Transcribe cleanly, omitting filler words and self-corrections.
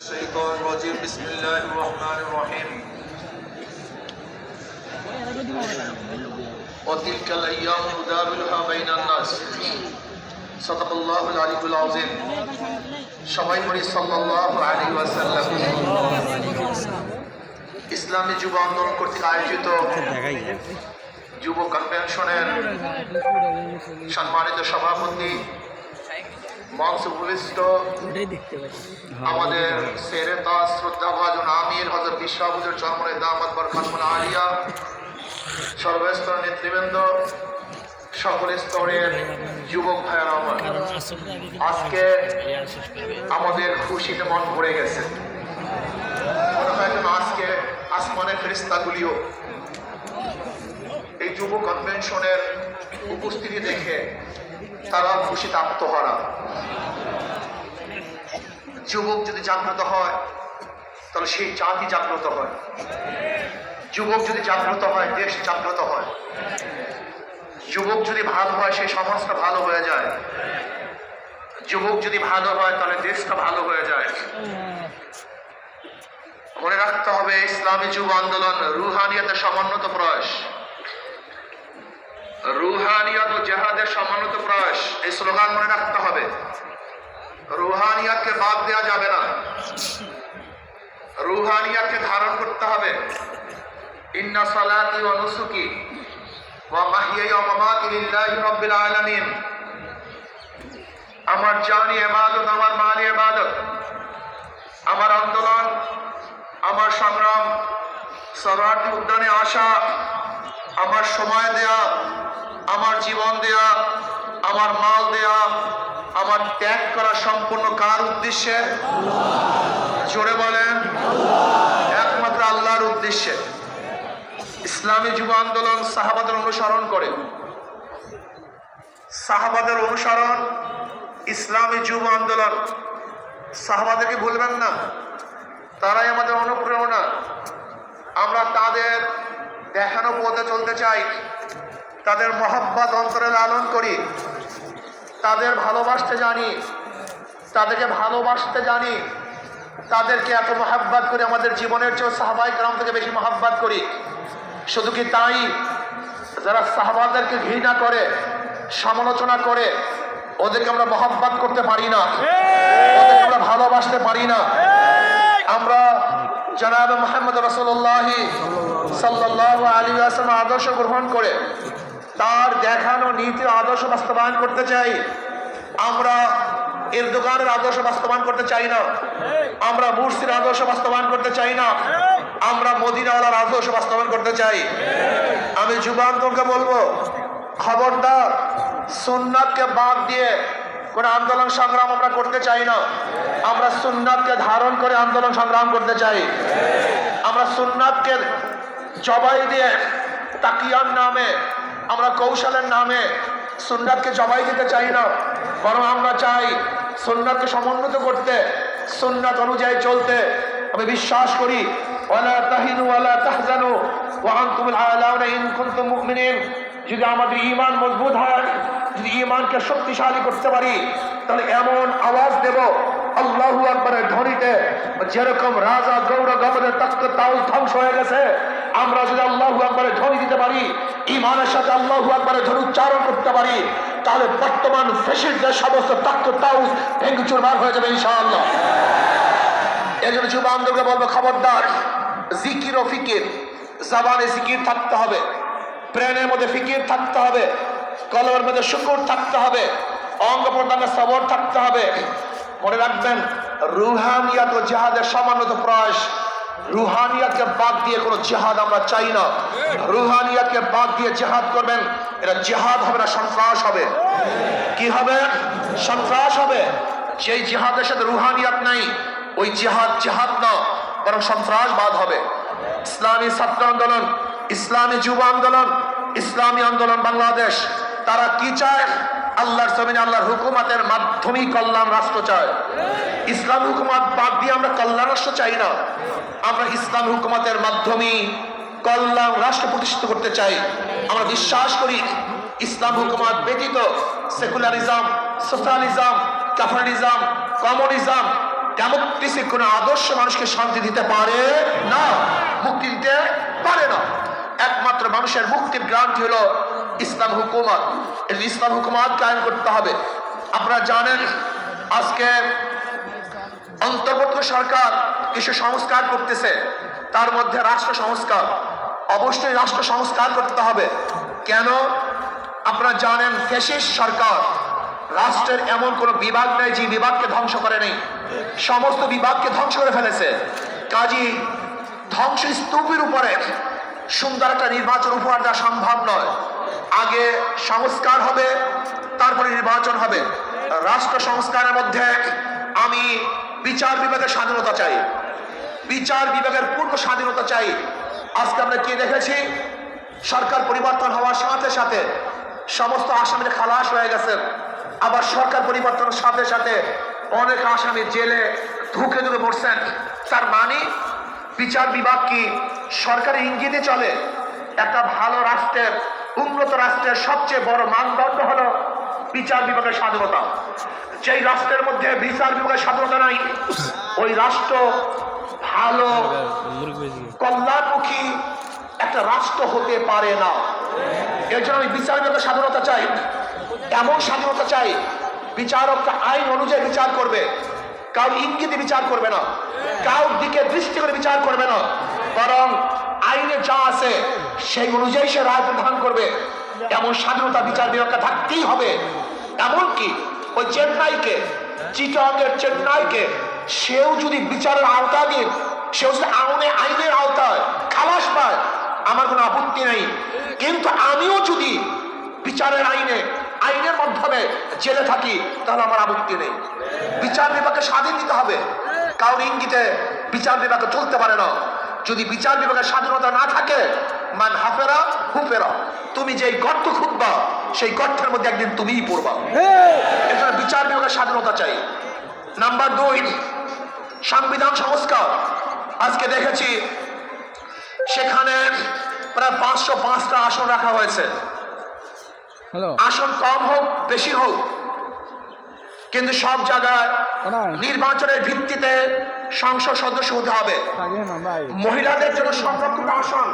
الشيطان الرجيم بسم الله الرحمن الرحيم وتلك الأيام نداولها بين الناس صدق الله العلي العظيم সবাই পড়ি সাল্লাল্লাহু আলাইহি ওয়াসাল্লাম। ইসলামী যুব আন্দোলন কর্তৃক আয়োজিত যুব কনভেনশনের সম্মানিত সভাপতি, মঞ্চে উপবিষ্ট আমাদের সেরে তাজ শ্রদ্ধাভাজন আমির হযরত বিশ্বহুজুর চরমনে দামাত বরকাতুল আলিয়া, সর্বস্তরের নেতৃবৃন্দ, সকল স্তরের যুবক ভাইয়েরা আমার, আজকে আমাদের খুশিতে মন ভরে গেছে। মনে হয় যেন আজকে আসমানের ফেরেশতাগুলিও এই যুব কনভেনশনের উপস্থিতি দেখে তারা খুশিতে আত্মহারা। যুবক যদি জাগ্রত হয় তাহলে সেই জাতি জাগ্রত হয়, যুবক যদি জাগ্রত হয় দেশ জাগ্রত হয়, যুবক যদি ভালো হয় সেই সমাজটা ভালো হয়ে যায়, যুবক যদি ভালো হয় তাহলে দেশটা ভালো হয়ে যায়। মনে রাখতে হবে ইসলামী যুব আন্দোলন রুহানিয়াতের সমন্বিত প্রয়াস, রুহানিয়াত ও জেহাদের সমন্বিত প্রয়াস, এই স্লোগান মনে রাখতে হবে। রুহানিয়াতকে বাদ দেওয়া যাবে না, রুহানিয়াতকে ধারণ করতে হবে। ইন্না সালাতি ওয়া নুসুকি ওয়া মাহইয়ায়া ওয়া মামাতি লিল্লাহি রাব্বিল আলামিন। আমার জানি ইবাদত, আমার মালি ইবাদত, আমার আন্দোলন, আমার সংগ্রাম, সরাটি উদ্যানে আসা, আমার সময় দেয়া, আমার জীবন দেয়া, আমার মাল দেয়া, আমার ত্যাগ করা সম্পূর্ণ কার উদ্দেশ্যে? জোরে বলেন, একমাত্র আল্লাহর উদ্দেশ্যে। ইসলামী যুব আন্দোলন সাহাবাদের অনুসরণ করে, সাহাবাদের অনুসরণ ইসলামী যুব আন্দোলন। সাহাবাদেরকে ভুলবেন না, তারাই আমাদের অনুপ্রেরণা। আমরা তাদের দেখানো পথে চলতে চাই, তাদের মহব্বত অন্তরে লালন করি, তাদের ভালোবাসতে জানি, তাদেরকে ভালোবাসতে জানি, তাদেরকে এত মহব্বত করি আমাদের জীবনের চেয়ে সাহাবায়ে কেরাম থেকে বেশি মহব্বত করি। শুধু কি তাই, যারা সাহাবাদেরকে ঘৃণা করে, সমালোচনা করে, ওদেরকে আমরা মহব্বত করতে পারি না, ওদেরকে আমরা ভালোবাসতে পারি না। আমরা জনাব মুহাম্মদ রাসূলুল্লাহ সাল্লাল্লাহু আলাইহি ওয়াসাল্লাম আদর্শ গ্রহণ করে তার দেখানো নীতির আদর্শ বাস্তবায়ন করতে চাই। আমরা এরদোগানের আদর্শ বাস্তবায়ন করতে চাই না, আমরা মুরসির আদর্শ বাস্তবায়ন করতে চাই না, আমরা মদিনাওয়ালার আদর্শ বাস্তবায়ন করতে চাই। আমি যুব আন্দোলনকে বলবো, খবরদার সুন্নাতকে বাদ দিয়ে কোন আন্দোলন সংগ্রাম আমরা করতে চাই না। আমরা সুন্নাতকে ধারণ করে আন্দোলন সংগ্রাম করতে চাই। আমরা সুন্নাতকে জবাই দিয়ে তাকিয়ার নামে, আমরা কৌশলের নামে সুন্নাতকে জবাই দিতে চাই না, বরং আমরা চাই সুন্নাতকে সমুন্নত করতে, সুন্নাত অনুযায়ী চলতে। আমি বিশ্বাস করি ওয়ালা তাহিনু ওয়ালা তাহজানু ওয়া আনতুমুল আ'লাউনা ইন কুনতুম মুমিনিন। যদি আমাদের ঈমান মজবুত হয়, যদি ঈমানকে শক্তিশালী করতে পারি, তাহলে এমন আওয়াজ দেব আল্লাহু আকবারের ধ্বনিতে, যেরকম রাজা গৌরগমনের তখ্ত তাউস ধ্বংস হয়ে গেছে, আমরা যদি আল্লাহু আকবারের ধ্বনি দিতে পারি, ঈমানের সাথে আল্লাহু আকবারের ধ্বনি উচ্চারণ করতে পারি, তাহলে বর্তমান ফ্যাসিস্টদের সমস্ত তখ্ত তাউস ভেঙে চুরমার হয়ে যাবে ইনশাআল্লাহ। এই জন্য যুব আন্দোলনকে বলবো, খবরদার জিকির ও ফিকির, জবানে জিকির থাকতে হবে, প্রাণের মধ্যে ফিকির থাকতে হবে, কলমের মধ্যে শুকর থাকতে হবে, অঙ্গ প্রত্যঙ্গে সবর থাকতে হবে। মনে রাখবেন, রুহানিয়াত ও জিহাদের সমন্বিত প্রয়াস। রুহানিয়াতকে বাদ দিয়ে কোনো জিহাদ আমরা চাই না। রুহানিয়াতকে বাদ দিয়ে জিহাদ করবেন, এটা জিহাদ হবে না, সন্ত্রাস হবে। কি হবে? সন্ত্রাস হবে। যেই জিহাদের সাথে রুহানিয়াত নাই, ওই জিহাদ জিহাদ না, বরং সন্ত্রাসবাদ হবে। ইসলামী ছাত্র আন্দোলন, ইসলামী যুব আন্দোলন, ইসলামী আন্দোলন বাংলাদেশ, তারা কি চায়? আল্লাহর জমিনে আল্লাহর হুকুমতের মাধ্যমে কল্যাণ রাষ্ট্র চায়। ইসলাম হুকুমত বাদ দিয়ে আমরা কল্যাণ রাষ্ট্র চাই না, আমরা ইসলাম হুকুমতের মাধ্যমে কল্যাণ রাষ্ট্র প্রতিষ্ঠিত করতে চাই। আমরা বিশ্বাস করি ইসলাম হুকুমত ব্যতীত secularism, socialism, capitalism, communism democracy কোন আদর্শ মানুষকে শান্তি দিতে পারে না, মুক্তি দিতে পারে না। একমাত্র মানুষের মুক্তির গ্রান্টি হলো ইসলাম হুকুমত। এই ইসলাম হুকুমত কায়েম করতে হবে। আপনারা জানেন আজকে অন্তর্বর্তী সরকার কিছু সংস্কার করতেছে, তার মধ্যে রাষ্ট্র সংস্কার। অবশ্যই রাষ্ট্র সংস্কার করতে হবে। কেন? আপনারা জানেন ফ্যাসিস্ট সরকার, রাষ্ট্রের এমন কোন বিভাগ নেই যে বিভাগকে ধ্বংস করে নেই, সমস্ত বিভাগকে ধ্বংস করে ফেলেছে। কাজী ধ্বংস স্তূপের উপরে সুন্দর একটা নির্বাচন উপহার দেওয়া সম্ভব নয়। আগে সংস্কার হবে, তারপরে নির্বাচন হবে। রাষ্ট্র সংস্কারের মধ্যে আমি বিচার বিভাগের স্বাধীনতা চাই, বিচার বিভাগের পূর্ণ স্বাধীনতা চাই। আজকে আমরা কি দেখেছি, সরকার পরিবর্তন হওয়ার সাথে সাথে সমস্ত আসামিরা খালাস হয়ে গেছে, আবার সরকার পরিবর্তনের সাথে সাথে অনেক আসামি জেলে ধুকে ধুকে পড়ছেন। তার মানে বিচার বিভাগ কি সরকারি ইঙ্গিতে চলে? একটা ভালো রাষ্ট্রের, উন্নত রাষ্ট্রের সবচেয়ে বড় মানদণ্ড হলো বিচার বিভাগের স্বাধীনতা। যেই রাষ্ট্রের মধ্যে বিচার বিভাগের স্বাধীনতা নাই, ওই রাষ্ট্র ভালো কল্যাণমুখী একটা রাষ্ট্র হতে পারে না। এর জন্য আমি বিচার বিভাগের স্বাধীনতা চাই, এমন স্বাধীনতা চাই বিচারকটা আইন অনুযায়ী বিচার করবে, কারোর ইঙ্গিতে বিচার করবে না, কারোর দিকে দৃষ্টি করে বিচার করবে না, বরং আইনে যা আছে সেই অনুযায়ী সে রায় প্রদান করবে। এমন স্বাধীনতা বিচার বিভাগকে থাকতেই হবে। এমনকি ওই চেন্নাইকে, চিটাগের চেন্নাইকে, সেও যদি বিচারের আওতা দিয়ে, সেও যদি আইনের আওতায় খালাস পায়, আমার কোনো আপত্তি নেই। কিন্তু আমিও যদি বিচারের আইনের মাধ্যমে জেলে থাকি, তাহলে আমার আপত্তি নেই। বিচার বিভাগকে স্বাধীন দিতে হবে, কারোর ইঙ্গিতে বিচার বিভাগে চলতে পারে না। যদি বিচার বিভাগের স্বাধীনতা না থাকে, মান হাফেরা হুফেরা, তুমি যেই গর্ত খুঁজবা সেই গর্তের মধ্যে একদিন তুমিই পড়বা। এজন্য বিচার বিভাগের স্বাধীনতা চাই। নাম্বার 2, সংবিধান সংস্কার। আজকে দেখেছি সেখানে প্রায় 505টা আসন রাখা হয়েছে। আসন কম হোক বেশি হোক, কিন্তু সব জায়গায় নির্বাচনের ভিত্তিতে সংসদ সদস্য হতে হবে। মহিলাদের জন্য সংরক্ষিত আসন